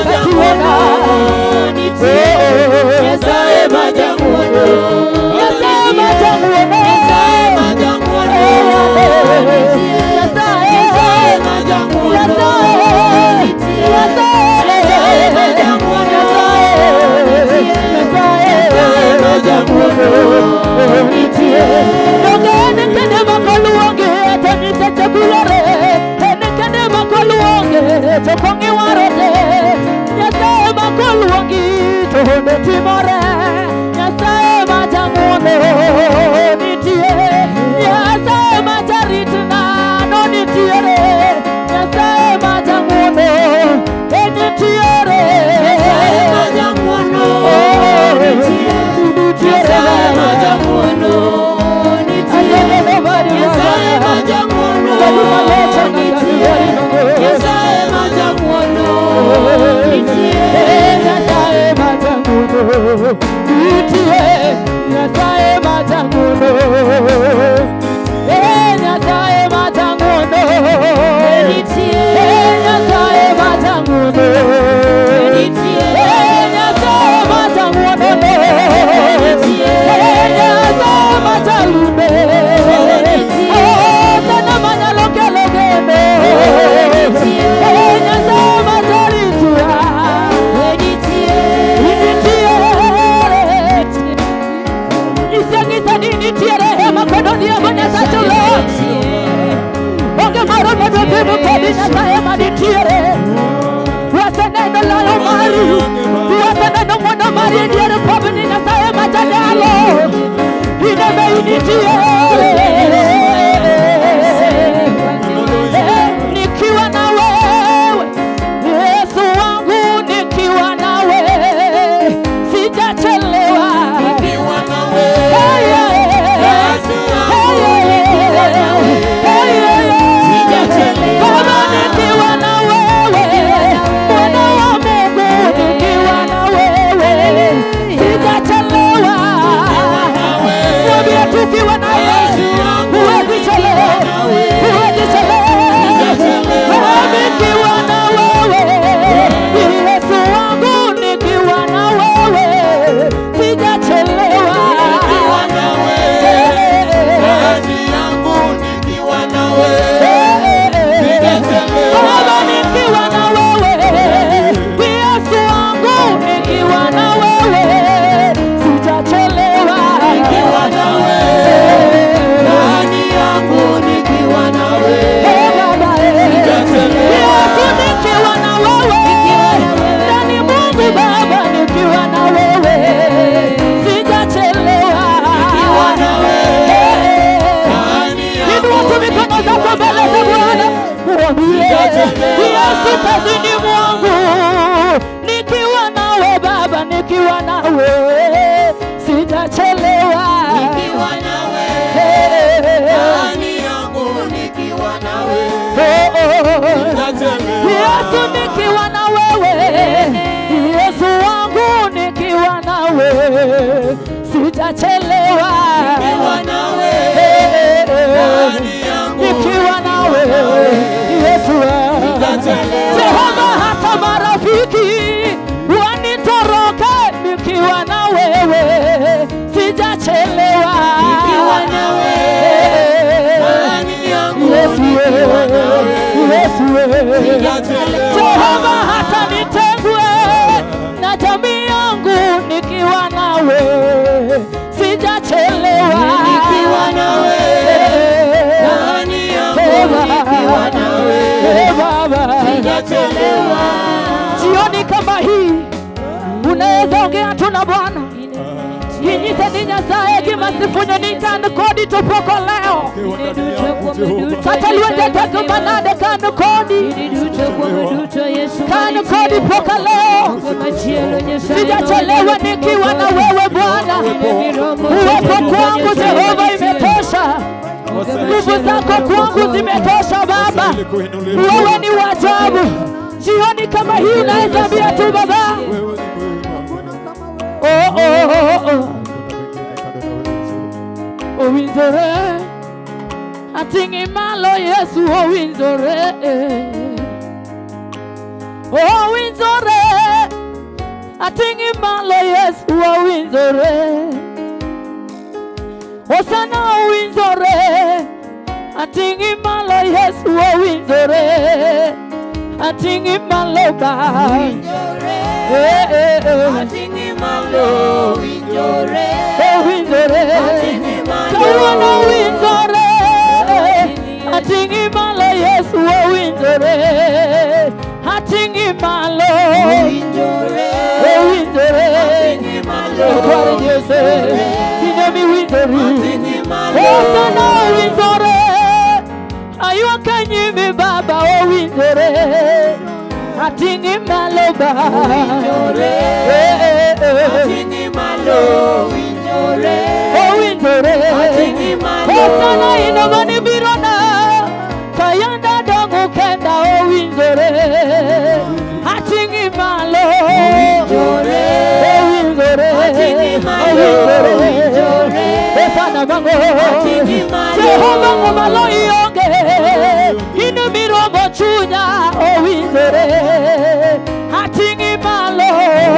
majanguono nitie Nyasaye majanguono Nyasaye majanguono Nyasaye majanguono nitie Nyasaye majanguono nitie Nyasaye majanguono Nyasaye majanguono nitie Nogene kene makoluonge atanisa chakulore Ene kene makoluonge chokongi warote Nyasaye makoluongi tohonde timore Nyasaye majanguono nitie Nyasaye majaritna no nitiere Nyasaye majanguono nitiere Nyasaye majanguono nitie Nyasaye majanguono nitie Nyasaye majanguono nitie Nyasaye majanguono nitie Nyasaye majanguono nitie Nyasaye majanguono Nyasaye majanguono nitie Nyasaye majanguono nitie Nyasaye majanguono nitie Nyasaye majalube sana manyalo kelo geno nitie Nyasaye majaritua nitie Isangisa nitiere makono dia banya sachulo Onge maro medo timu kodi Nyasaye manitiere Waseneno layo mari Waseneno mono mari ndiere pobni Nyasaye majadalo Ineme initiere Nikiwa na wewe Yesu wangu nikiwa na wewe Sijachelewa Nikiwa na wewe Yesu wangu nikiwa na wewe Sijachelewa Baba nikiwa na wewe Mwana wa Mungu nikiwa na wewe Sijachelewa Mwambie tukiwa na Yesu huwezi chelewa huwezi chelewa nikiwa na wewe Yesu wangu nikiwa na wewe sijachelewa nikiwa na wewe kazi yangu nikiwa na wewe sijachelewa Baba nikiwa na wewe Yesu wangu nikiwa na wewe sijachelewa nikiwa na wewe ndani yangu nikiwa na wewe sijachelewa Yesu nikiwa na wewe ndani Mungu Baba nikiwa na wewe sijachelewa nikiwa na wewe ndani yangu inua mikono zako mbele za Bwana mwambie Yesu kazini mwangu nikiwa nawe Baba nikiwa nawe sijachelewa nikiwa nawe ndani yangu nikiwa nawe sijachelewa Yesu nikiwa na wewe Yesu wangu nikiwa nawe sijachelewa nikiwa nawe ndani yangu nikiwa nawe Yesu Jehova hata marafiki wanitoroke nikiwa na wewe sijachelewa nikiwa na wewe ndani yangu nikiwa na wewe sijachelewa Jehova hata nitengwe na jamii yangu nikiwa nawe sijachelewa nikiwa nawe ndani yangu nikiwa nawe Baba sijachelewa jioni kama hii unaweza ongea tu na Bwana Yinyise ni Nyasaye kimasifunye ni kanu kodi tupoko leo Tata luende teko manade kanu kodi Kanu kodi poka leo sijachelewa nikiwa na wewe Bwana uwepo kwangu Jehova imetosha nguvu zako kwangu zimetosha Baba wewe ni wajabu jioni kama hii naweza ambia tu Baba Owinzore atingi malo Yesu owinzore Owinzore atingi malo Yesu owinjore. Osana owinjore, atingi malo Yesu owinjore. Atingi malo ba owinjore, atingi malo owinjore, owinjore, atingi malo owinjore, atingi malo Yesu owinjore. Atingi malo owinjore, owinjore, atingi malo owinjore. Inemi winjore, atingi malo osana owinjore. Aywa kanyimi baba owinjore. Atingi malo ba owinjore, atingi malo owinjore, owinjore, atingi malo osana inogani birona kayanda dongo kenda owinjore. Atingi malo owinjore, owinjore, atingi malo owinjore. Osana bango atingi malo Jehova ngomalo ionge inu miromo chunya owinjore. Atingi malo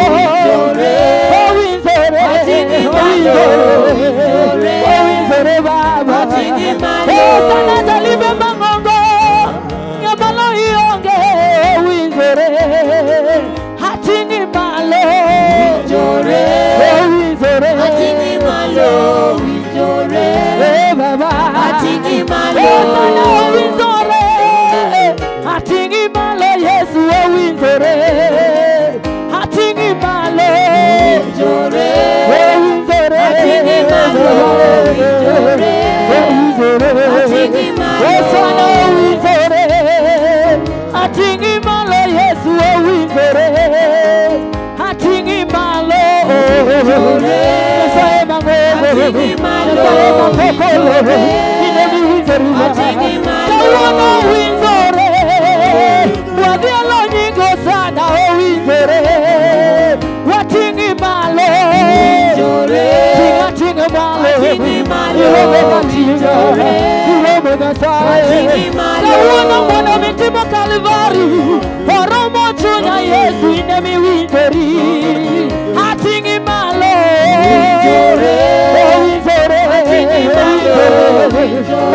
owinjore, owinjore, atingi malo owinjore, owinjore baba atingi malo osana jalibe mangongo ngomalo ionge owinjore. Atingi malo owinjore, owinjore, atingi malo owinjore baba atingi malo osana owinjore. Atingi malo Yesu owinjore. Atingi malo owinjore, owinjore, atingi malo owinjore, owinjore, atingi malo osana owinjore. Atingi malo Yesu owinjore. Atingi malo owinjore. Atingi malo owinjore, inemi winjore, atingi malo owinjore. Wadielo nyingo sana owinjore. Watingi malo owinjore, tinga malo, atingi malo owinjore, iromega sae, atingi malo kawuono mono mitimo Kalvari, oromo chunya Yesu inemi winjori. Atingi malo owinjore, owinjore, atingi malo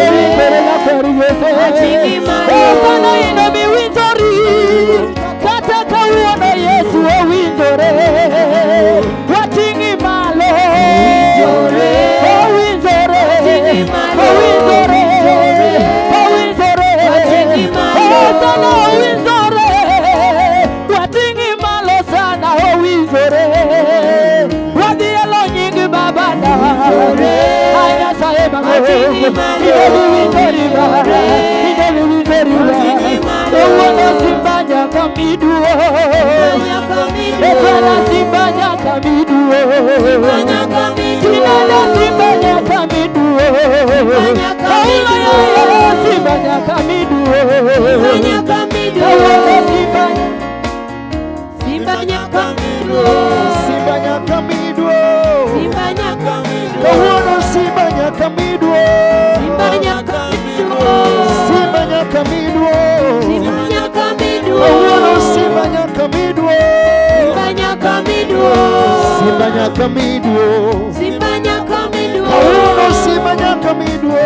owinjore na peri Yesu, atingi malo osana inemi winjori. Kata kawuono Yesu owinjore. Watingi malo owinjore, owinjore, atingi malo owinjore, owinjore, atingi malo osana owinjore. Watingi malo sana owinjore. Wadielo nyingi baba na aya sae bango atingi malo owinjore, inemi winjore, owuono simbanya kamiduo, esana simbanya kamiduo, kinana simbanya kamiduo, kaula ya simbanya kamiduo, owuono simbanya kamiduo, simbanya kamiduo, simbanya kamiduo, owuono simbanya kamiduo, simbanya kamiduo, simbanya kamiduo, simbanya kamiduo, owuono simbanya kamiduo, simbanya kamiduo, simbanya kamiduo, simbanya kamiduo, owuono simbanya kamiduo.